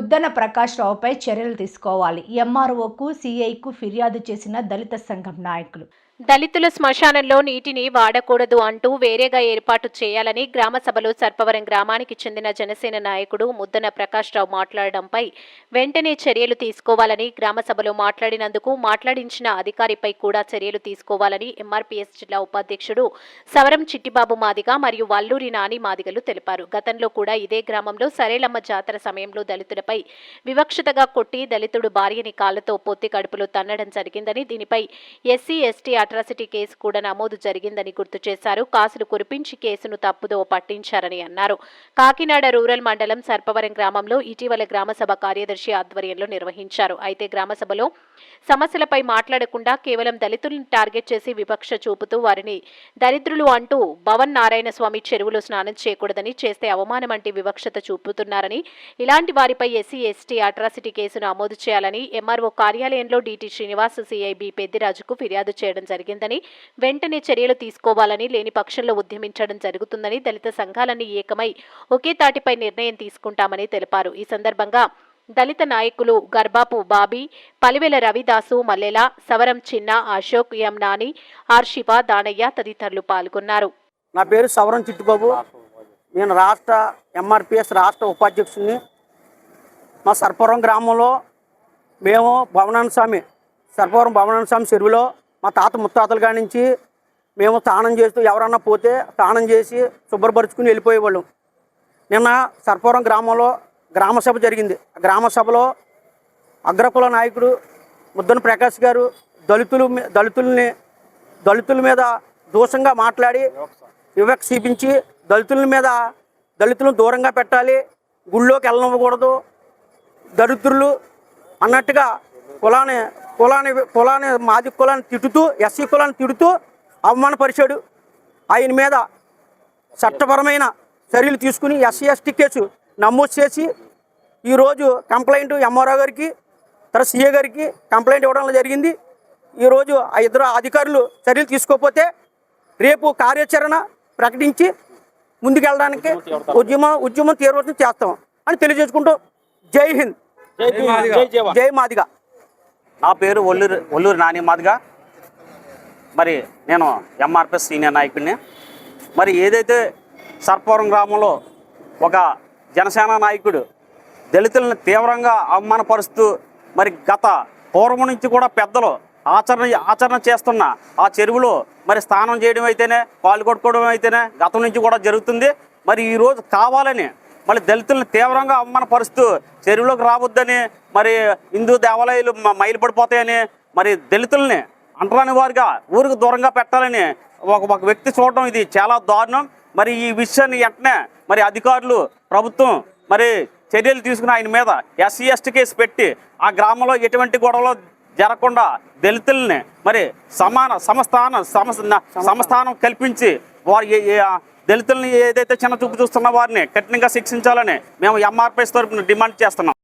ముద్దన ప్రకాష్ రావుపై చర్యలు తీసుకోవాలి. ఎంఆర్ఓకు, సీఐకు ఫిర్యాదు చేసిన దళిత సంఘం నాయకులు. దళితుల శ్మశానంలో నీటిని వాడకూడదు అంటూ వేరేగా ఏర్పాటు చేయాలని గ్రామసభలో సర్పవరం గ్రామానికి చెందిన జనసేన నాయకుడు ముద్దన ప్రకాష్ రావు మాట్లాడడంపై వెంటనే చర్యలు తీసుకోవాలని, గ్రామసభలో మాట్లాడించిన అధికారిపై కూడా చర్యలు తీసుకోవాలని ఎంఆర్పీఎస్ జిల్లా ఉపాధ్యక్షుడు సవరం చిట్టిబాబు మాదిగ మరియు వల్లూరి నాని మాదిగలు తెలిపారు. గతంలో కూడా ఇదే గ్రామంలో సరేలమ్మ జాతర సమయంలో దళితులపై వివక్షతగా కొట్టి దళితుడు భార్యని కాళ్లతో పొత్తి కడుపులో తన్నడం జరిగిందని, దీనిపై ఎస్సీ ఎస్టీ అట్రాసిటీ కేసు కూడా నమోదు జరిగిందని గుర్తు చేశారు. కాసులు కురిపించి కేసును తప్పుదో పట్టించారని అన్నారు. కాకినాడ రూరల్ మండలం సర్పవరం గ్రామంలో ఇటీవల గ్రామసభ కార్యదర్శి ఆధ్వర్యంలో నిర్వహించారు. అయితే గ్రామసభలో సమస్యలపై మాట్లాడకుండా కేవలం దళితులను టార్గెట్ చేసి వివక్ష చూపుతూ వారిని దరిద్రులు అంటూ భవన్ నారాయణ స్వామి చెరువులో స్నానం చేయకూడదని, చేస్తే అవమానం అంటే వివక్షత చూపుతున్నారని, ఇలాంటి వారిపై ఎస్సీ ఎస్టీ అట్రాసిటీ కేసు నమోదు చేయాలని ఎంఆర్ఓ కార్యాలయంలో డీటీ శ్రీనివాస్, సిఐబి పెద్దిరాజుకు ఫిర్యాదు చేయడం జరిగిందని, వెంటనే చర్యలు తీసుకోవాలని, లేని పక్షంలో ఉద్యమించడం జరుగుతుందని దళిత సంఘాలన్నీ ఏకమై ఒకే తాటిపై నిర్ణయం తీసుకుంటామని తెలిపారు. ఈ సందర్భంగా దళిత నాయకులు గర్బాపు బాబీ, పలివెల రవిదాసు, మల్లెల, సవరం చిన్న, అశోక్, ఎం నాని, ఆర్ శివ, దానయ్య తదితరులు పాల్గొన్నారు. నా పేరు సవరం చిట్టిబాబు. నేను రాష్ట్ర ఎంఆర్పిఎస్ రాష్ట్ర ఉపాధ్యక్షుడిని. మా సర్పవరం గ్రామంలో మేము సర్పవరం భవనాన స్వామి చెరువులో మా తాత ముత్తాతల కాడి నుంచి మేము స్నానం చేస్తూ ఎవరన్నా పోతే స్నానం చేసి శుభ్రపరుచుకుని వెళ్ళిపోయేవాళ్ళం. నిన్న సర్పవరం గ్రామంలో గ్రామసభ జరిగింది. గ్రామసభలో అగ్రకుల నాయకుడు ముద్దన ప్రకాష్ గారు దళితుల మీద దోషంగా మాట్లాడి వివక్ష చూపించి దళితులను దూరంగా పెట్టాలి, గుళ్ళోకి వెళ్ళనివ్వకూడదు, దరిద్రులు అన్నట్టుగా కులాన్ని మాది కులాన్ని తిట్టుతూ, ఎస్సీ కులాన్ని తిడుతూ అవమానపరిచాడు. ఆయన మీద చట్టపరమైన చర్యలు తీసుకుని ఎస్సీ ఎస్టీ కేసు నమోదు చేసి ఈరోజు కంప్లైంట్ ఎంఆర్ఓ గారికి, తర్వాత సీఏ గారికి కంప్లైంట్ ఇవ్వడం జరిగింది. ఈరోజు ఆ ఇద్దరు అధికారులు చర్యలు తీసుకోకపోతే రేపు కార్యాచరణ ప్రకటించి ముందుకెళ్ళడానికి ఉద్యమం తీవ్రతం చేస్తాం అని తెలియజేసుకుంటూ జై హింద్, జై మాదిగ. నా పేరు వల్లూరి నాని మాదిగ. మరి నేను ఎంఆర్పిఎస్ సీనియర్ నాయకుడిని. మరి ఏదైతే సర్పవరం గ్రామంలో ఒక జనసేన నాయకుడు దళితులను తీవ్రంగా అవమానపరుస్తూ మరి గత పూర్వం నుంచి కూడా పెద్దలు ఆచరణ చేస్తున్న ఆ చెరువులో మరి స్నానం చేయడం అయితేనే, పాలు కొట్టుకోవడం అయితేనే గతం నుంచి కూడా జరుగుతుంది. మరి ఈరోజు కావాలని మళ్ళీ దళితులను తీవ్రంగా అవమానపరుస్తూ చెరువులోకి రావద్దని, మరి హిందూ దేవాలయాలు మైలుపడిపోతాయని, మరి దళితుల్ని అంటరాని వారిగా ఊరికి దూరంగా పెట్టాలని ఒక వ్యక్తి చూడడం ఇది చాలా దారుణం. మరి ఈ విషయాన్ని వెంటనే మరి అధికారులు, ప్రభుత్వం మరి చర్యలు తీసుకుని ఆయన మీద ఎస్సీ ఎస్టీ కేసు పెట్టి ఆ గ్రామంలో ఎటువంటి గొడవలు జరగకుండా దళితుల్ని మరి సమస్థానం కల్పించి వారి దళితుల్ని ఏదైతే చిన్న చూపు చూస్తున్న వారిని కఠినంగా శిక్షించాలని మేము ఎంఆర్పిఎస్ తరఫున డిమాండ్ చేస్తున్నాం.